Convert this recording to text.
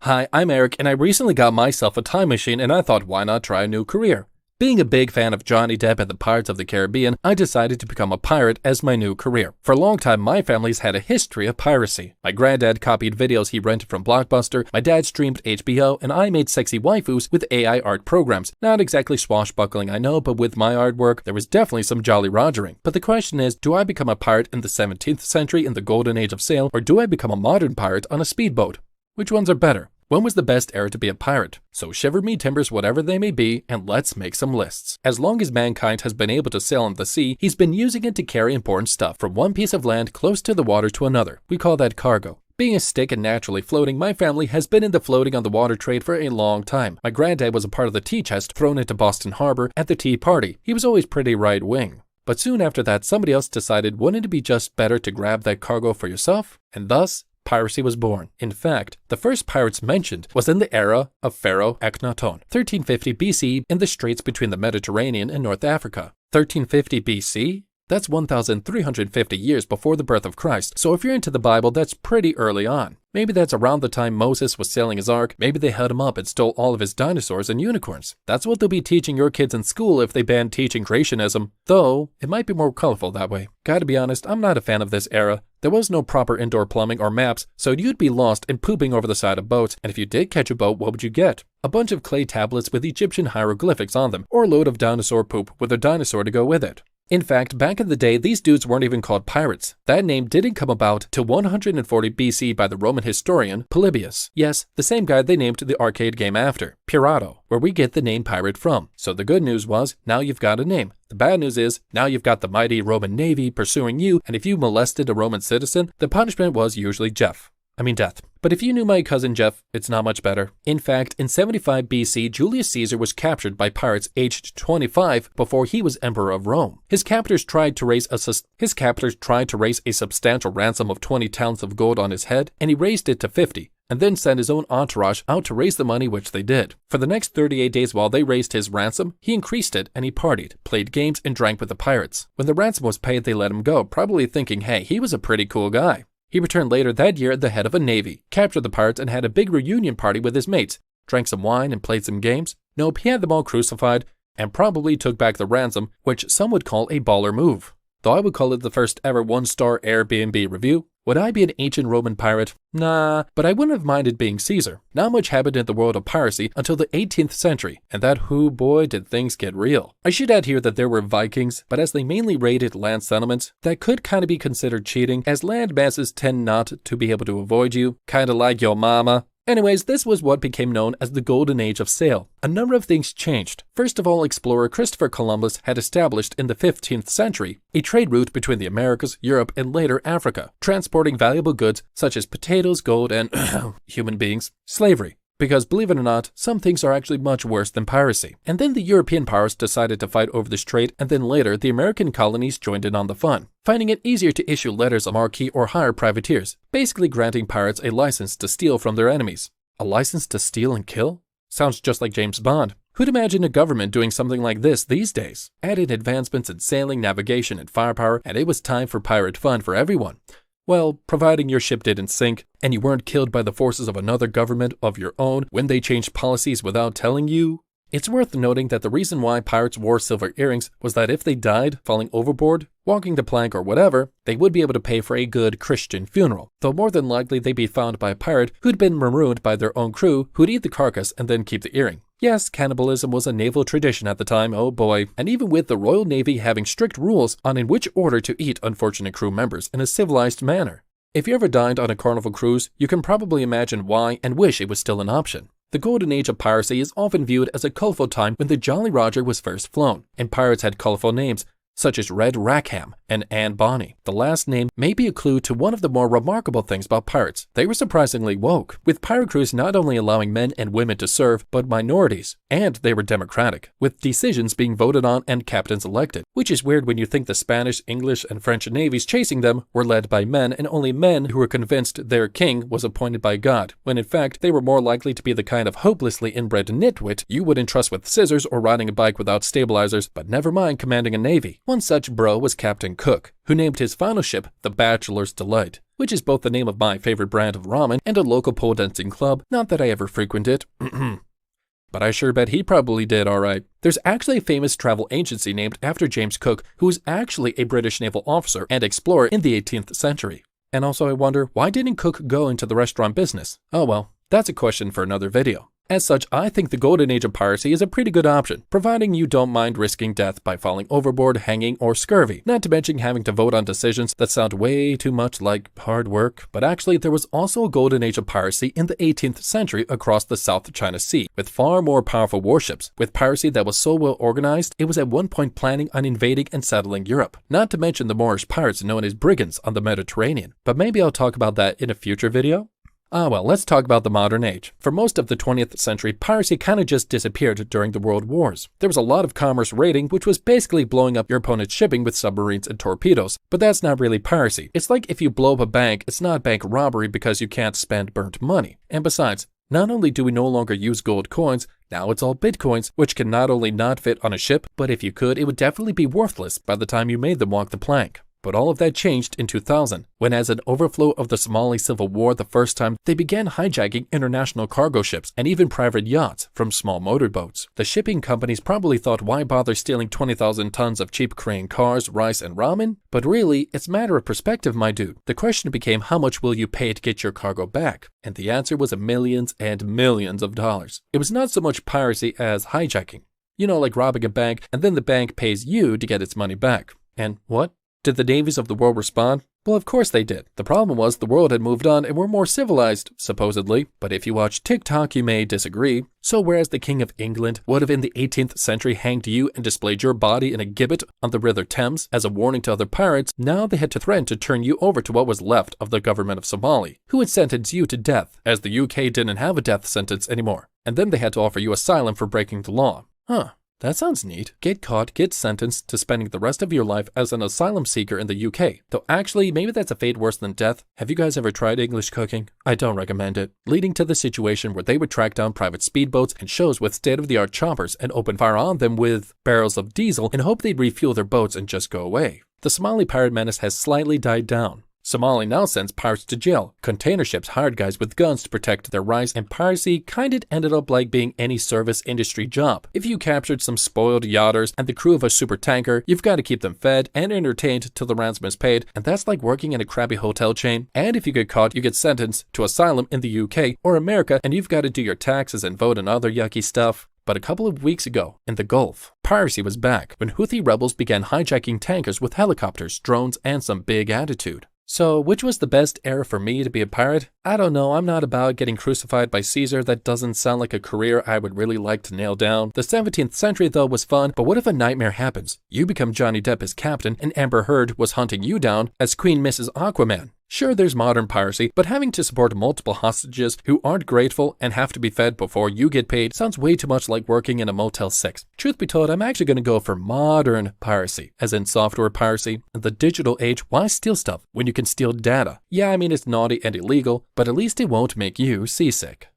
Hi, I'm Eric, and I recently got myself a time machine and I thought, why not try a new career? Being a big fan of Johnny Depp and the Pirates of the Caribbean, I decided to become a pirate as my new career. For a long time, my family's had a history of piracy. My granddad copied videos he rented from Blockbuster, my dad streamed HBO, and I made sexy waifus with AI art programs. Not exactly swashbuckling, I know, but with my artwork, there was definitely some Jolly Rogering. But the question is, do I become a pirate in the 17th century in the golden age of sail, or do I become a modern pirate on a speedboat? Which ones are better? When was the best era to be a pirate? So shiver me timbers whatever they may be, and let's make some lists. As long as mankind has been able to sail on the sea, he's been using it to carry important stuff from one piece of land close to the water to another. We call that cargo. Being a stick and naturally floating, my family has been into floating on the water trade for a long time. My granddad was a part of the tea chest thrown into Boston Harbor at the Tea Party. He was always pretty right-wing. But soon after that, somebody else decided, wouldn't it be just better to grab that cargo for yourself? And thus, piracy was born. In fact, the first pirates mentioned was in the era of Pharaoh Akhenaton, 1350 BC in the straits between the Mediterranean and North Africa. 1350 BC? That's 1,350 years before the birth of Christ, so if you're into the Bible, that's pretty early on. Maybe that's around the time Moses was sailing his ark, maybe they held him up and stole all of his dinosaurs and unicorns. That's what they'll be teaching your kids in school if they ban teaching creationism, though it might be more colorful that way. Gotta be honest, I'm not a fan of this era. There was no proper indoor plumbing or maps, so you'd be lost and pooping over the side of boats, and if you did catch a boat, what would you get? A bunch of clay tablets with Egyptian hieroglyphics on them, or a load of dinosaur poop with a dinosaur to go with it. In fact, back in the day, these dudes weren't even called pirates. That name didn't come about till 140 BC by the Roman historian Polybius. Yes, the same guy they named the arcade game after, Pirato, where we get the name pirate from. So the good news was, now you've got a name. The bad news is, now you've got the mighty Roman Navy pursuing you, and if you molested a Roman citizen, the punishment was usually death. But if you knew my cousin Jeff, it's not much better. In fact, in 75 BC, Julius Caesar was captured by pirates aged 25 before he was emperor of Rome. His captors tried to raise a substantial ransom of 20 talents of gold on his head, and he raised it to 50. And then sent his own entourage out to raise the money, which they did. For the next 38 days while they raised his ransom, he increased it and he partied, played games, and drank with the pirates. When the ransom was paid, they let him go, probably thinking, hey, he was a pretty cool guy. He returned later that year at the head of a navy, captured the pirates, and had a big reunion party with his mates, drank some wine and played some games. Nope, he had them all crucified, and probably took back the ransom, which some would call a baller move. Though I would call it the first ever one-star Airbnb review. Would I be an ancient Roman pirate? Nah, but I wouldn't have minded being Caesar. Not much happened in the world of piracy until the 18th century, and that boy did things get real. I should add here that there were Vikings, but as they mainly raided land settlements, that could kinda be considered cheating, as land masses tend not to be able to avoid you, kinda like your mama. Anyways, this was what became known as the Golden Age of Sail. A number of things changed. First of all, explorer Christopher Columbus had established in the 15th century a trade route between the Americas, Europe, and later Africa, transporting valuable goods such as potatoes, gold, and human beings, slavery. Because believe it or not, some things are actually much worse than piracy. And then the European powers decided to fight over this trade, and then later the American colonies joined in on the fun, finding it easier to issue letters of marque or hire privateers, basically granting pirates a license to steal from their enemies. A license to steal and kill? Sounds just like James Bond. Who'd imagine a government doing something like this these days? Added advancements in sailing, navigation, and firepower, and it was time for pirate fun for everyone. Well, providing your ship didn't sink, and you weren't killed by the forces of another government of your own when they changed policies without telling you. It's worth noting that the reason why pirates wore silver earrings was that if they died falling overboard, walking the plank, or whatever, they would be able to pay for a good Christian funeral, though more than likely they'd be found by a pirate who'd been marooned by their own crew who'd eat the carcass and then keep the earring. Yes, cannibalism was a naval tradition at the time, oh boy, and even with the Royal Navy having strict rules on in which order to eat unfortunate crew members in a civilized manner. If you ever dined on a Carnival cruise, you can probably imagine why and wish it was still an option. The golden age of piracy is often viewed as a colorful time when the Jolly Roger was first flown, and pirates had colorful names, such as Red Rackham and Anne Bonny. The last name may be a clue to one of the more remarkable things about pirates. They were surprisingly woke, with pirate crews not only allowing men and women to serve, but minorities. And they were democratic, with decisions being voted on and captains elected, which is weird when you think the Spanish, English, and French navies chasing them were led by men, and only men who were convinced their king was appointed by God, when in fact they were more likely to be the kind of hopelessly inbred nitwit you wouldn't trust with scissors or riding a bike without stabilizers, but never mind commanding a navy. One such bro was Captain Cook, who named his final ship the Bachelor's Delight. which is both the name of my favorite brand of ramen and a local pole dancing club, not that I ever frequent it. But I sure bet he probably did alright. There's actually a famous travel agency named after James Cook, who was actually a British naval officer and explorer in the 18th century. And also I wonder, why didn't Cook go into the restaurant business? Oh well, that's a question for another video. As such, I think the golden age of piracy is a pretty good option, providing you don't mind risking death by falling overboard, hanging, or scurvy. Not to mention having to vote on decisions that sound way too much like hard work. But actually, there was also a golden age of piracy in the 18th century across the South China Sea, with far more powerful warships. With piracy that was so well organized, it was at one point planning on invading and settling Europe. Not to mention the Moorish pirates known as brigands on the Mediterranean. But maybe I'll talk about that in a future video. Well, let's talk about the modern age. For most of the 20th century, piracy kind of just disappeared during the World Wars. There was a lot of commerce raiding, which was basically blowing up your opponent's shipping with submarines and torpedoes. But that's not really piracy. It's like if you blow up a bank, it's not bank robbery because you can't spend burnt money. And besides, not only do we no longer use gold coins, now it's all bitcoins, which can not only not fit on a ship, but if you could, it would definitely be worthless by the time you made them walk the plank. But all of that changed in 2000, when as an overflow of the Somali Civil War the first time, they began hijacking international cargo ships and even private yachts from small motorboats. The shipping companies probably thought, why bother stealing 20,000 tons of cheap Korean cars, rice, and ramen? But really, it's a matter of perspective, my dude. The question became, how much will you pay to get your cargo back? And the answer was millions and millions of dollars. It was not so much piracy as hijacking. You know, like robbing a bank, and then the bank pays you to get its money back. And what? Did the navies of the world respond? Well, of course they did. The problem was the world had moved on and were more civilized, supposedly. But if you watch TikTok, you may disagree. So whereas the King of England would have in the 18th century hanged you and displayed your body in a gibbet on the River Thames as a warning to other pirates, now they had to threaten to turn you over to what was left of the government of Somali, who would sentence you to death, as the UK didn't have a death sentence anymore. And then they had to offer you asylum for breaking the law. That sounds neat. Get caught, get sentenced to spending the rest of your life as an asylum seeker in the UK. Though actually, maybe that's a fate worse than death. Have you guys ever tried English cooking? I don't recommend it. Leading to the situation where they would track down private speedboats and shows with state-of-the-art choppers and open fire on them with barrels of diesel and hope they'd refuel their boats and just go away. The Somali pirate menace has slightly died down. Somali now sends pirates to jail. Container ships hired guys with guns to protect their rice, and piracy kinda ended up like being any service industry job. If you captured some spoiled yachters and the crew of a super tanker, you've got to keep them fed and entertained till the ransom is paid, and that's like working in a crappy hotel chain. And if you get caught, you get sentenced to asylum in the UK or America, and you've got to do your taxes and vote and other yucky stuff. But a couple of weeks ago, in the Gulf, piracy was back when Houthi rebels began hijacking tankers with helicopters, drones, and some big attitude. So, which was the best era for me to be a pirate? I don't know, I'm not about getting crucified by Caesar. That doesn't sound like a career I would really like to nail down. The 17th century though was fun, but what if a nightmare happens? You become Johnny Depp as captain, and Amber Heard was hunting you down as Queen Mrs. Aquaman. Sure, there's modern piracy, but having to support multiple hostages who aren't grateful and have to be fed before you get paid sounds way too much like working in a Motel 6. Truth be told, I'm actually going to go for modern piracy, as in software piracy. In the digital age, why steal stuff when you can steal data? Yeah, I mean it's naughty and illegal, but at least it won't make you seasick.